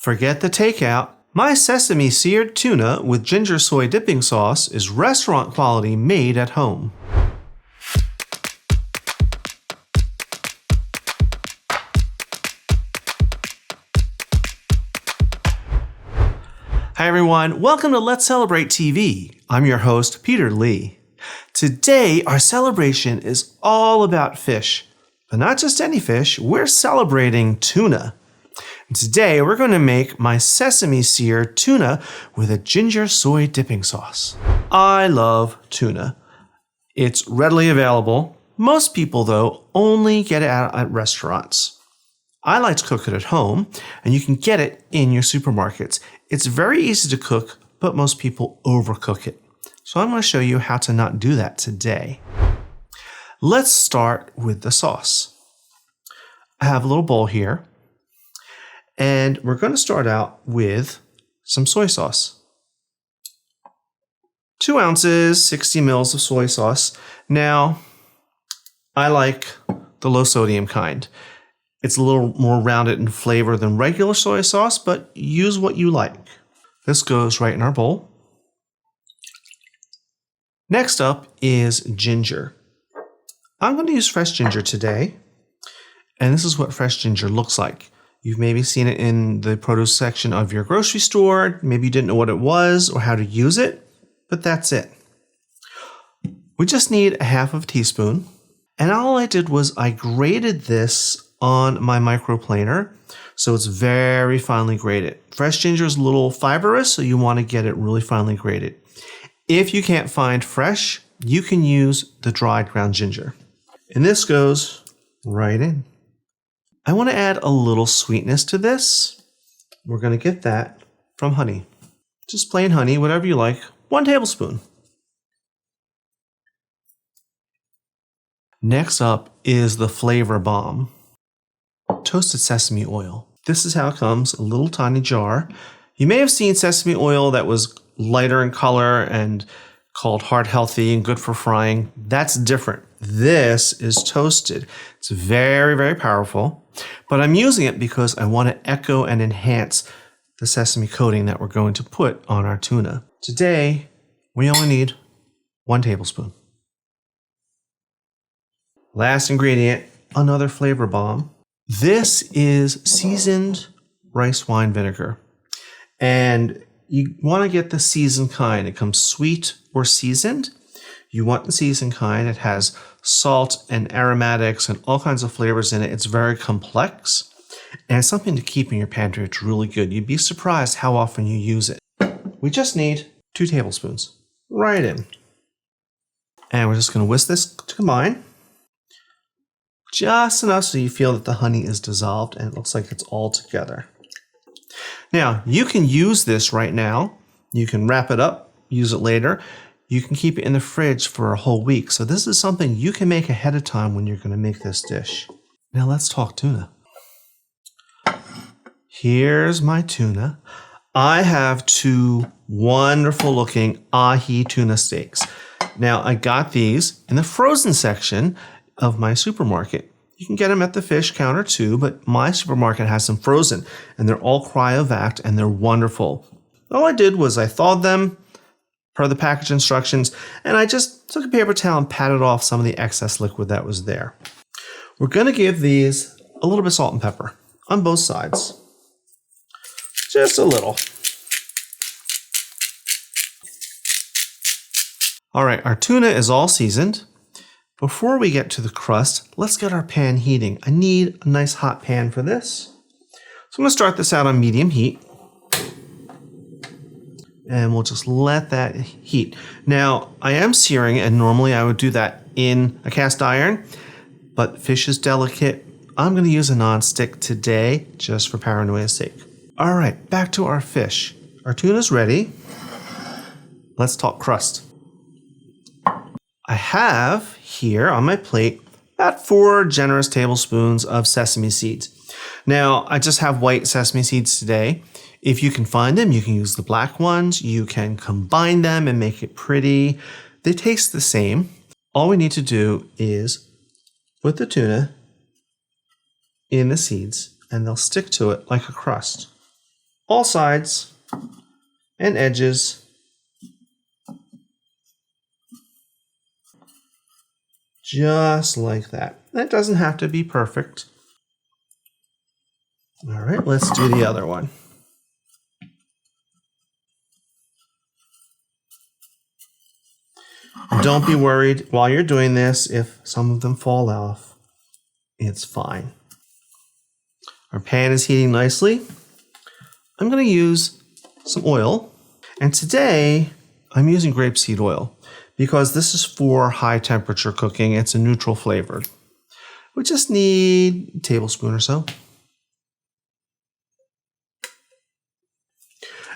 Forget the takeout. My sesame seared tuna with ginger soy dipping sauce is restaurant quality made at home. Hi everyone, welcome to Let's Celebrate TV. I'm your host, Peter Lee. Today, our celebration is all about fish, but not just any fish, we're celebrating tuna. Today, we're going to make my sesame seared tuna with a ginger soy dipping sauce. I love tuna. It's readily available. Most people, though, only get it at restaurants. I like to cook it at home, and you can get it in your supermarkets. It's very easy to cook, but most people overcook it. So I'm going to show you how to not do that today. Let's start with the sauce. I have a little bowl here. And we're going to start out with some soy sauce. 2 ounces, 60 mils of soy sauce. Now, I like the low sodium kind. It's a little more rounded in flavor than regular soy sauce, but use what you like. This goes right in our bowl. Next up is ginger. I'm going to use fresh ginger today. And this is what fresh ginger looks like. You've maybe seen it in the produce section of your grocery store. Maybe you didn't know what it was or how to use it, but that's it. We just need a half of a teaspoon. And all I did was I grated this on my microplaner, so it's very finely grated. Fresh ginger is a little fibrous, so you want to get it really finely grated. If you can't find fresh, you can use the dried ground ginger. And this goes right in. I want to add a little sweetness to this. We're going to get that from honey. Just plain honey, whatever you like. 1 tablespoon. Next up is the flavor bomb. Toasted sesame oil. This is how it comes, a little tiny jar. You may have seen sesame oil that was lighter in color and called heart healthy and good for frying. That's different. This is toasted. It's very, very powerful, but I'm using it because I want to echo and enhance the sesame coating that we're going to put on our tuna. Today, we only need 1 tablespoon. Last ingredient, another flavor bomb. This is seasoned rice wine vinegar. And you want to get the seasoned kind. It comes sweet or seasoned. You want the seasoned kind. It has salt and aromatics and all kinds of flavors in it. It's very complex. And it's something to keep in your pantry. It's really good. You'd be surprised how often you use it. We just need 2 tablespoons. Right in. And we're just going to whisk this to combine. Just enough so you feel that the honey is dissolved and it looks like it's all together. Now, you can use this right now. You can wrap it up, use it later. You can keep it in the fridge for a whole week. So this is something you can make ahead of time when you're going to make this dish. Now let's talk tuna. Here's my tuna. I have 2 wonderful looking ahi tuna steaks. Now I got these in the frozen section of my supermarket. You can get them at the fish counter too, but my supermarket has them frozen and they're all cryovac and they're wonderful. All I did was I thawed them per the package instructions and I just took a paper towel and patted off some of the excess liquid that was there. We're going to give these a little bit of salt and pepper on both sides. Just a little. All right, our tuna is all seasoned. Before we get to the crust, let's get our pan heating. I need a nice hot pan for this. So I'm going to start this out on medium heat. And we'll just let that heat. Now, I am searing, and normally I would do that in a cast iron, but fish is delicate. I'm going to use a nonstick today, just for paranoia's sake. All right, back to our fish. Our tuna's ready. Let's talk crust. I have here on my plate about 4 generous tablespoons of sesame seeds. Now, I just have white sesame seeds today. If you can find them, you can use the black ones. You can combine them and make it pretty. They taste the same. All we need to do is put the tuna in the seeds and they'll stick to it like a crust. all sides and edges. Just like that. That doesn't have to be perfect. All right, let's do the other one. Don't be worried while you're doing this if some of them fall off. It's fine. Our pan is heating nicely. I'm going to use some oil. And today I'm using grapeseed oil because this is for high temperature cooking. It's a neutral flavored. We just need a tablespoon or so.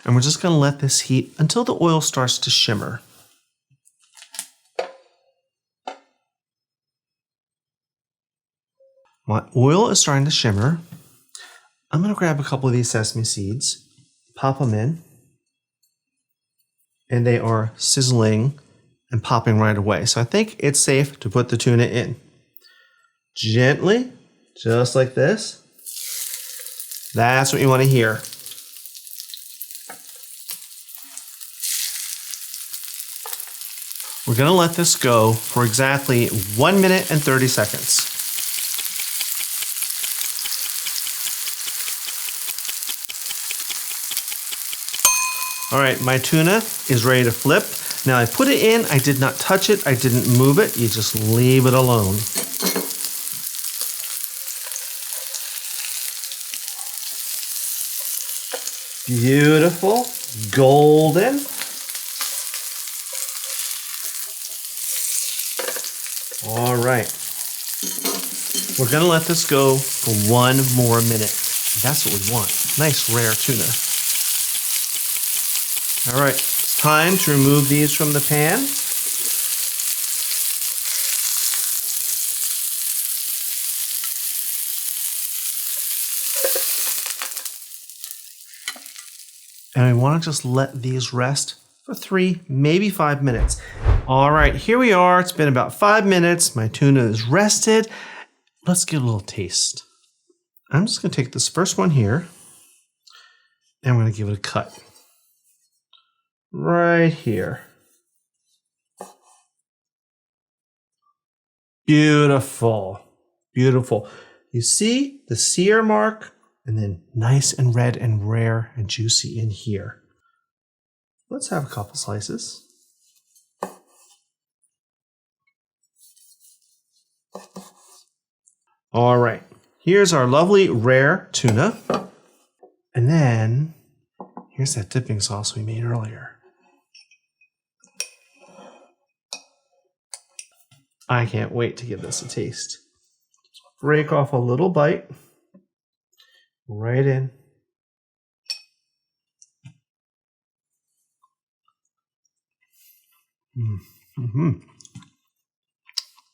And we're just going to let this heat until the oil starts to shimmer. My oil is starting to shimmer. I'm going to grab a couple of these sesame seeds, pop them in, and they are sizzling and popping right away. So I think it's safe to put the tuna in. Gently, just like this. That's what you want to hear. We're going to let this go for exactly 1 minute and 30 seconds. All right, my tuna is ready to flip. Now I put it in, I did not touch it, I didn't move it, you just leave it alone. Beautiful, golden. All right, we're gonna let this go for 1 more minute. That's what we want, nice rare tuna. All right, it's time to remove these from the pan. And we want to just let these rest for 3, maybe 5 minutes. All right, here we are. It's been about 5 minutes. My tuna is rested. Let's get a little taste. I'm just going to take this first one here, and I'm going to give it a cut. Right here. Beautiful, beautiful. You see the sear mark and then nice and red and rare and juicy in here. Let's have a couple slices. All right, here's our lovely rare tuna. And then here's that dipping sauce we made earlier. I can't wait to give this a taste. Break off a little bite. Right in. Mm-hmm.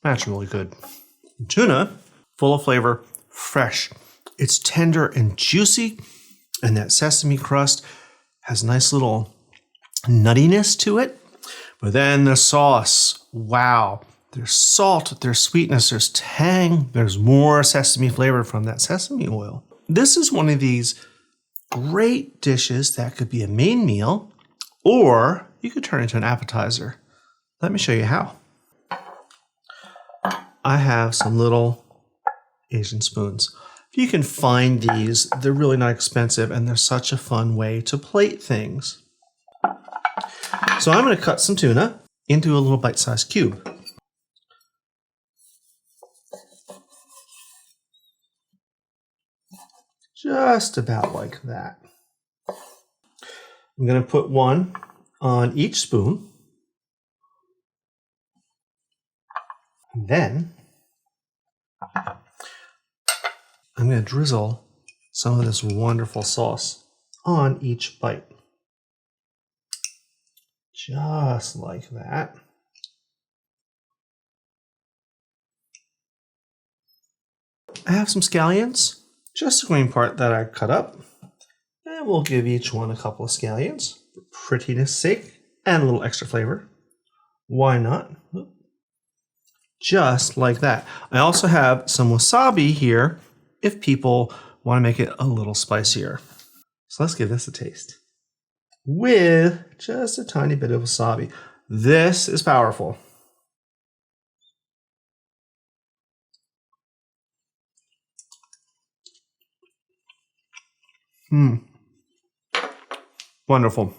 That's really good. Tuna, full of flavor, fresh. It's tender and juicy, and that sesame crust has a nice little nuttiness to it. But then the sauce, wow. There's salt, there's sweetness, there's tang, there's more sesame flavor from that sesame oil. This is one of these great dishes that could be a main meal, or you could turn it into an appetizer. Let me show you how. I have some little Asian spoons. If you can find these, they're really not expensive, and they're such a fun way to plate things. So I'm going to cut some tuna into a little bite-sized cube. Just about like that. I'm going to put one on each spoon. And then I'm going to drizzle some of this wonderful sauce on each bite. Just like that. I have some scallions. Just the green part that I cut up. And we'll give each one a couple of scallions for prettiness sake and a little extra flavor. Why not? Just like that. I also have some wasabi here if people want to make it a little spicier. So let's give this a taste. With just a tiny bit of wasabi. This is powerful. Wonderful.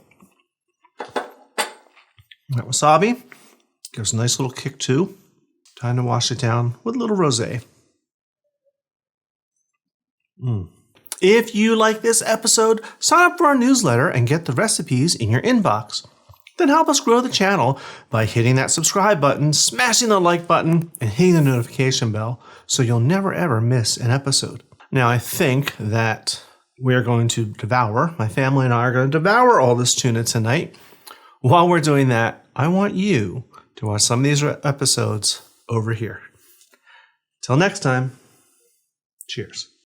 That wasabi gives a nice little kick too. Time to wash it down with a little rosé. If you like this episode, sign up for our newsletter and get the recipes in your inbox. Then help us grow the channel by hitting that subscribe button, smashing the like button, and hitting the notification bell so you'll never ever miss an episode. Now I think that we're going to devour, my family and I are going to devour all this tuna tonight. While we're doing that, I want you to watch some of these episodes over here. Till next time, cheers.